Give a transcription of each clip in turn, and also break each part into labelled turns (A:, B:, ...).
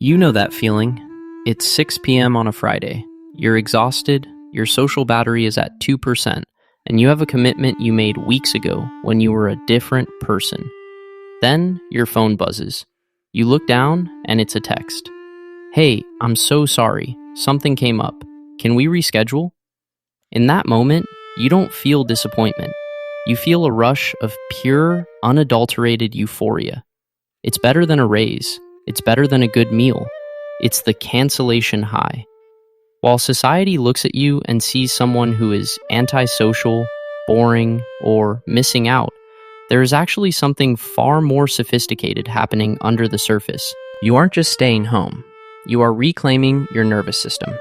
A: You know that feeling. It's 6 p.m. on a Friday. You're exhausted, your social battery is at 2%, and you have a commitment you made weeks ago when you were a different person. Then your phone buzzes. You look down, and it's a text. Hey, I'm so sorry. Something came up. Can we reschedule? In that moment, you don't feel disappointment. You feel a rush of pure, unadulterated euphoria. It's better than a raise. It's better than a good meal. It's the cancellation high. While society looks at you and sees someone who is antisocial, boring, or missing out, there is actually something far more sophisticated happening under the surface. You aren't just staying home. You are reclaiming your nervous system.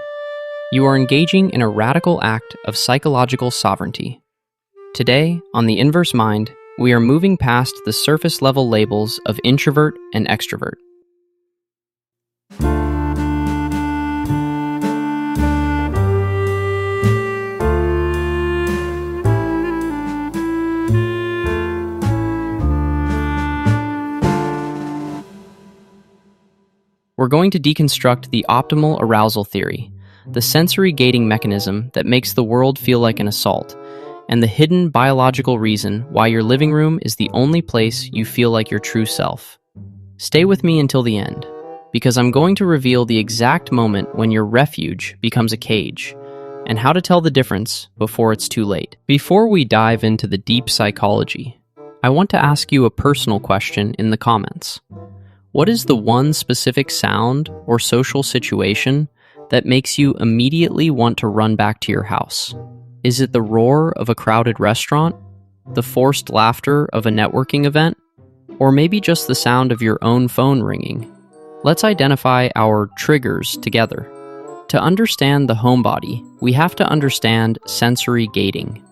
A: You are engaging in a radical act of psychological sovereignty. Today, on The Inverse Mind, we are moving past the surface-level labels of introvert and extrovert. We're going to deconstruct the optimal arousal theory, the sensory gating mechanism that makes the world feel like an assault, and the hidden biological reason why your living room is the only place you feel like your true self. Stay with me until the end, because I'm going to reveal the exact moment when your refuge becomes a cage, and how to tell the difference before it's too late. Before we dive into the deep psychology, I want to ask you a personal question in the comments. What is the one specific sound or social situation that makes you immediately want to run back to your house? Is it the roar of a crowded restaurant, the forced laughter of a networking event, or maybe just the sound of your own phone ringing? Let's identify our triggers together. To understand the homebody, we have to understand sensory gating.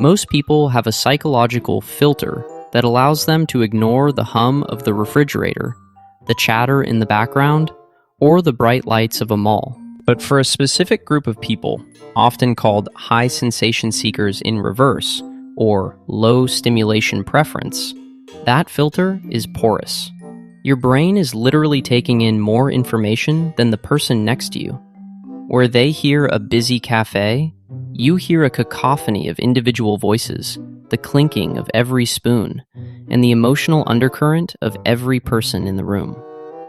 A: Most people have a psychological filter that allows them to ignore the hum of the refrigerator, the chatter in the background, or the bright lights of a mall. But for a specific group of people, often called high sensation seekers in reverse, or low stimulation preference, that filter is porous. Your brain is literally taking in more information than the person next to you. Where they hear a busy cafe, you hear a cacophony of individual voices, the clinking of every spoon, and the emotional undercurrent of every person in the room.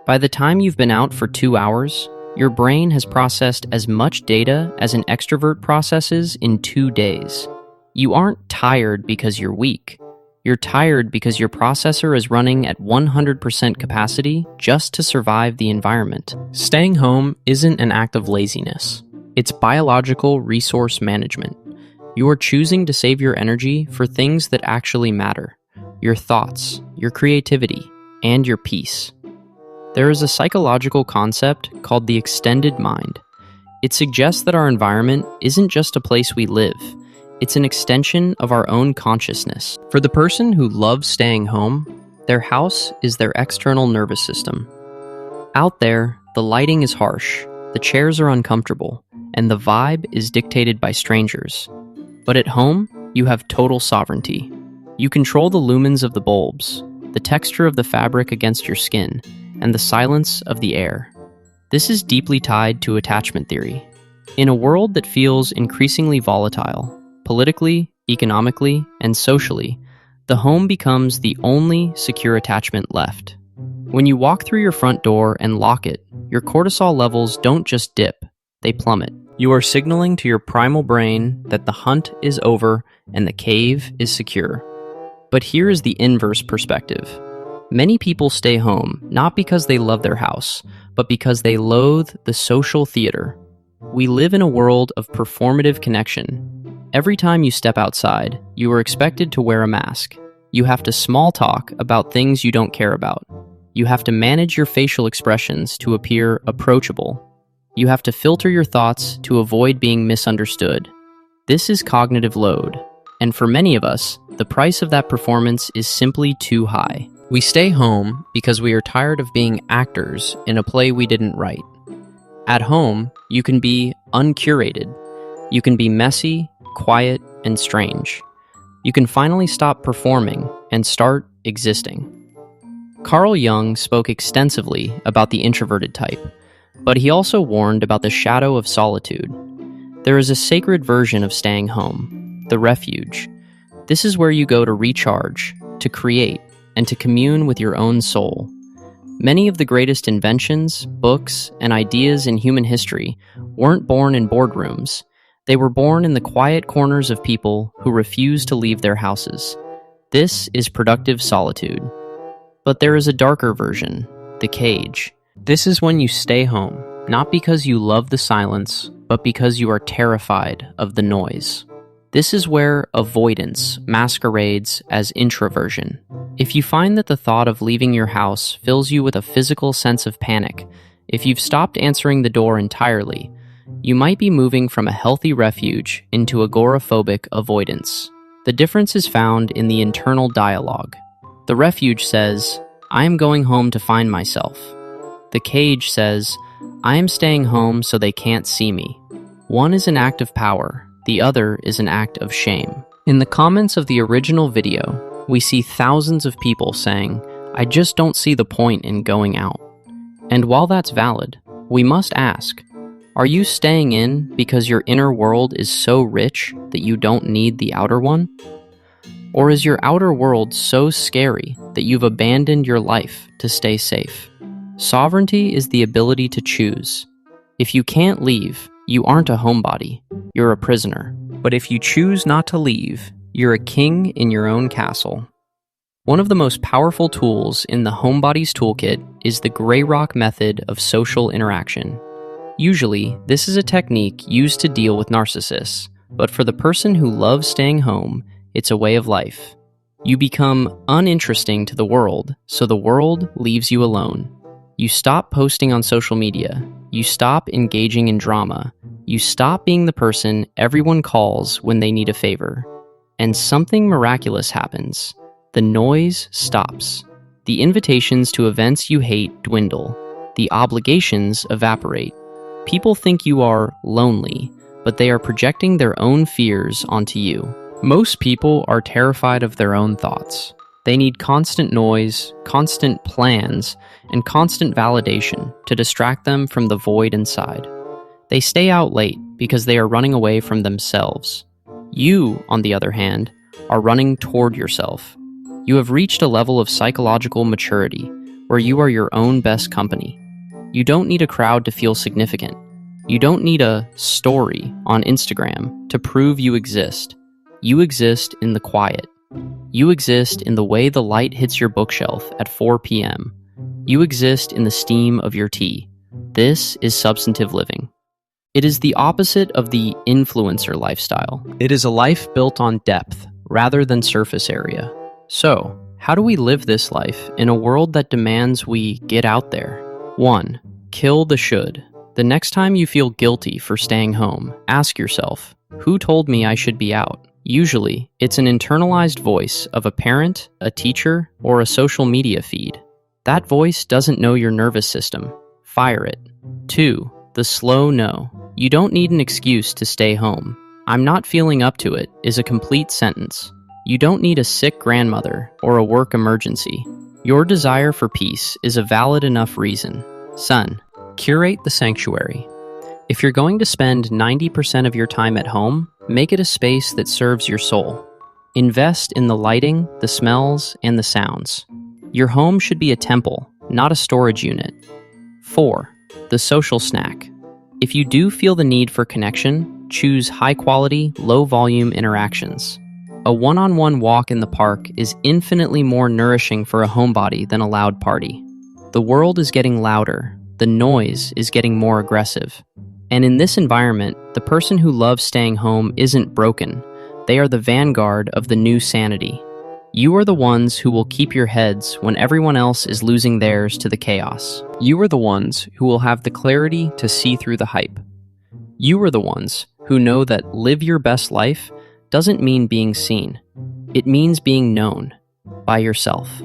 A: By the time you've been out for 2 hours, your brain has processed as much data as an extrovert processes in 2 days. You aren't tired because you're weak. You're tired because your processor is running at 100% capacity just to survive the environment. Staying home isn't an act of laziness. It's biological resource management. You are choosing to save your energy for things that actually matter. Your thoughts, your creativity, and your peace. There is a psychological concept called the extended mind. It suggests that our environment isn't just a place we live. It's an extension of our own consciousness. For the person who loves staying home, their house is their external nervous system. Out there, the lighting is harsh, the chairs are uncomfortable, and the vibe is dictated by strangers. But at home, you have total sovereignty. You control the lumens of the bulbs, the texture of the fabric against your skin, and the silence of the air. This is deeply tied to attachment theory. In a world that feels increasingly volatile, politically, economically, and socially, the home becomes the only secure attachment left. When you walk through your front door and lock it, your cortisol levels don't just dip, they plummet. You are signaling to your primal brain that the hunt is over and the cave is secure. But here is the inverse perspective. Many people stay home not because they love their house, but because they loathe the social theater. We live in a world of performative connection. Every time you step outside, you are expected to wear a mask. You have to small talk about things you don't care about. You have to manage your facial expressions to appear approachable. You have to filter your thoughts to avoid being misunderstood. This is cognitive load, and for many of us, the price of that performance is simply too high. We stay home because we are tired of being actors in a play we didn't write. At home, you can be uncurated. You can be messy, quiet, and strange. You can finally stop performing and start existing. Carl Jung spoke extensively about the introverted type, but he also warned about the shadow of solitude. There is a sacred version of staying home, the refuge. This is where you go to recharge, to create, and to commune with your own soul. Many of the greatest inventions, books, and ideas in human history weren't born in boardrooms. They were born in the quiet corners of people who refused to leave their houses. This is productive solitude. But there is a darker version, the cage. This is when you stay home, not because you love the silence, but because you are terrified of the noise. This is where avoidance masquerades as introversion. If you find that the thought of leaving your house fills you with a physical sense of panic, if you've stopped answering the door entirely, you might be moving from a healthy refuge into agoraphobic avoidance. The difference is found in the internal dialogue. The refuge says, "I am going home to find myself." The cage says, "I am staying home so they can't see me." One is an act of power. The other is an act of shame. In the comments of the original video, we see thousands of people saying, "I just don't see the point in going out." And while that's valid, we must ask, are you staying in because your inner world is so rich that you don't need the outer one? Or is your outer world so scary that you've abandoned your life to stay safe? Sovereignty is the ability to choose. If you can't leave, you aren't a homebody, you're a prisoner. But if you choose not to leave, you're a king in your own castle. One of the most powerful tools in the Homebody's toolkit is the gray rock method of social interaction. Usually, this is a technique used to deal with narcissists, but for the person who loves staying home, it's a way of life. You become uninteresting to the world, so the world leaves you alone. You stop posting on social media. You stop engaging in drama. You stop being the person everyone calls when they need a favor. And something miraculous happens. The noise stops. The invitations to events you hate dwindle. The obligations evaporate. People think you are lonely, but they are projecting their own fears onto you. Most people are terrified of their own thoughts. They need constant noise, constant plans, and constant validation to distract them from the void inside. They stay out late because they are running away from themselves. You, on the other hand, are running toward yourself. You have reached a level of psychological maturity where you are your own best company. You don't need a crowd to feel significant. You don't need a story on Instagram to prove you exist. You exist in the quiet. You exist in the way the light hits your bookshelf at 4 p.m. You exist in the steam of your tea. This is substantive living. It is the opposite of the influencer lifestyle. It is a life built on depth rather than surface area. So, how do we live this life in a world that demands we get out there? 1. Kill the should. The next time you feel guilty for staying home, ask yourself, who told me I should be out? Usually, it's an internalized voice of a parent, a teacher, or a social media feed. That voice doesn't know your nervous system. Fire it. 2. The slow no. You don't need an excuse to stay home. "I'm not feeling up to it" is a complete sentence. You don't need a sick grandmother or a work emergency. Your desire for peace is a valid enough reason. Son, curate the sanctuary. If you're going to spend 90% of your time at home, make it a space that serves your soul. Invest in the lighting, the smells, and the sounds. Your home should be a temple, not a storage unit. 4. The social snack. If you do feel the need for connection, choose high-quality, low-volume interactions. A one-on-one walk in the park is infinitely more nourishing for a homebody than a loud party. The world is getting louder. The noise is getting more aggressive. And in this environment, the person who loves staying home isn't broken. They are the vanguard of the new sanity. You are the ones who will keep your heads when everyone else is losing theirs to the chaos. You are the ones who will have the clarity to see through the hype. You are the ones who know that live your best life doesn't mean being seen. It means being known by yourself.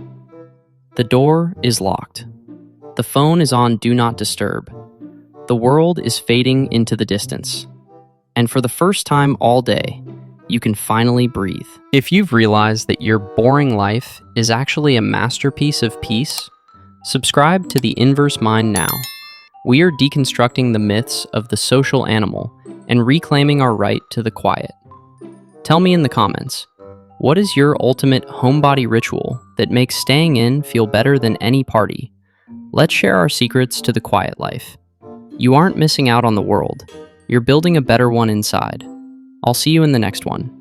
A: The door is locked. The phone is on Do Not Disturb. The world is fading into the distance. And for the first time all day, you can finally breathe. If you've realized that your boring life is actually a masterpiece of peace, Subscribe to the Inverse Mind now. We are deconstructing the myths of the social animal and reclaiming our right to the quiet. Tell me in the comments, what is your ultimate homebody ritual that makes staying in feel better than any party? Let's share our secrets to the quiet life. You aren't missing out on the world. You're building a better one inside. I'll see you in the next one.